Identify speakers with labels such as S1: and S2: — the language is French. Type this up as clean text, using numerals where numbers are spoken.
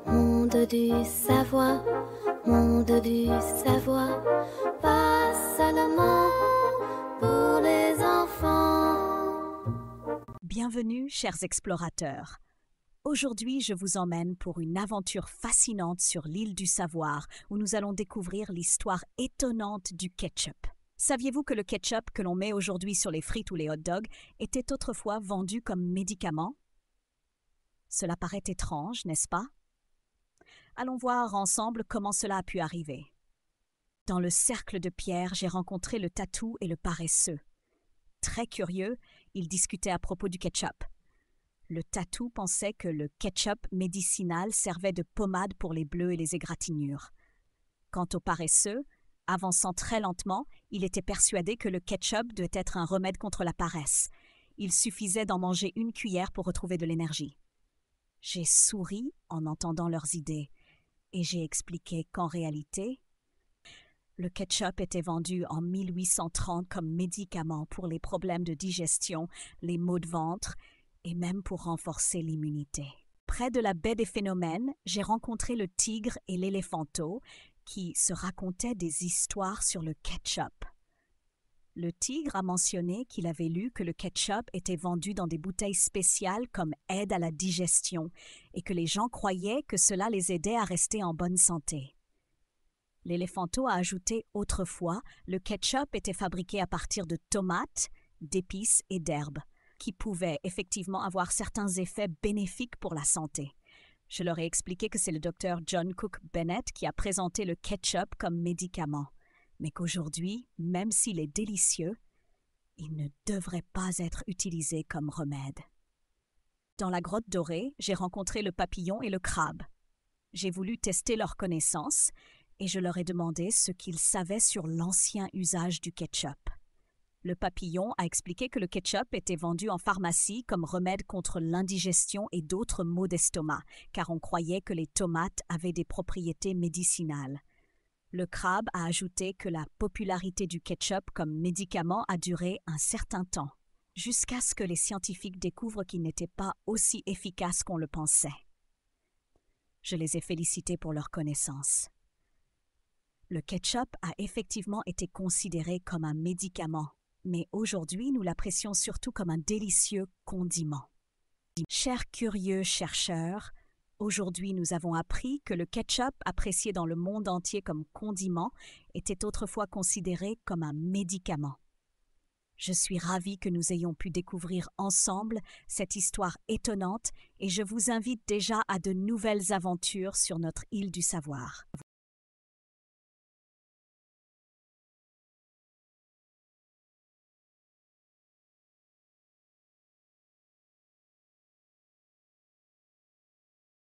S1: Monde du savoir, monde du savoir, pas seulement pour les enfants.
S2: Bienvenue, chers explorateurs. Aujourd'hui, je vous emmène pour une aventure fascinante sur l'île du savoir où nous allons découvrir l'histoire étonnante du ketchup. Saviez-vous que le ketchup que l'on met aujourd'hui sur les frites ou les hot dogs était autrefois vendu comme médicament? Cela paraît étrange, n'est-ce pas? Allons voir ensemble comment cela a pu arriver. Dans le cercle de pierre, j'ai rencontré le tatou et le paresseux. Très curieux, ils discutaient à propos du ketchup. Le tatou pensait que le ketchup médicinal servait de pommade pour les bleus et les égratignures. Quant au paresseux, avançant très lentement, il était persuadé que le ketchup devait être un remède contre la paresse. Il suffisait d'en manger une cuillère pour retrouver de l'énergie. J'ai souri en entendant leurs idées et j'ai expliqué qu'en réalité, le ketchup était vendu en 1830 comme médicament pour les problèmes de digestion, les maux de ventre et même pour renforcer l'immunité. Près de la baie des Phénomènes, j'ai rencontré le tigre et l'éléphanteau qui se racontaient des histoires sur le ketchup. Le tigre a mentionné qu'il avait lu que le ketchup était vendu dans des bouteilles spéciales comme aide à la digestion et que les gens croyaient que cela les aidait à rester en bonne santé. L'éléphanteau a ajouté autrefois, le ketchup était fabriqué à partir de tomates, d'épices et d'herbes, qui pouvaient effectivement avoir certains effets bénéfiques pour la santé. Je leur ai expliqué que c'est le docteur John Cook Bennett qui a présenté le ketchup comme médicament, mais qu'aujourd'hui, même s'il est délicieux, il ne devrait pas être utilisé comme remède. Dans la grotte dorée, j'ai rencontré le papillon et le crabe. J'ai voulu tester leurs connaissances et je leur ai demandé ce qu'ils savaient sur l'ancien usage du ketchup. Le papillon a expliqué que le ketchup était vendu en pharmacie comme remède contre l'indigestion et d'autres maux d'estomac, car on croyait que les tomates avaient des propriétés médicinales. Le crabe a ajouté que la popularité du ketchup comme médicament a duré un certain temps, jusqu'à ce que les scientifiques découvrent qu'il n'était pas aussi efficace qu'on le pensait. Je les ai félicités pour leur connaissance. Le ketchup a effectivement été considéré comme un médicament, mais aujourd'hui nous l'apprécions surtout comme un délicieux condiment. Chers curieux chercheurs, aujourd'hui nous avons appris que le ketchup, apprécié dans le monde entier comme condiment, était autrefois considéré comme un médicament. Je suis ravie que nous ayons pu découvrir ensemble cette histoire étonnante et je vous invite déjà à de nouvelles aventures sur notre île du savoir.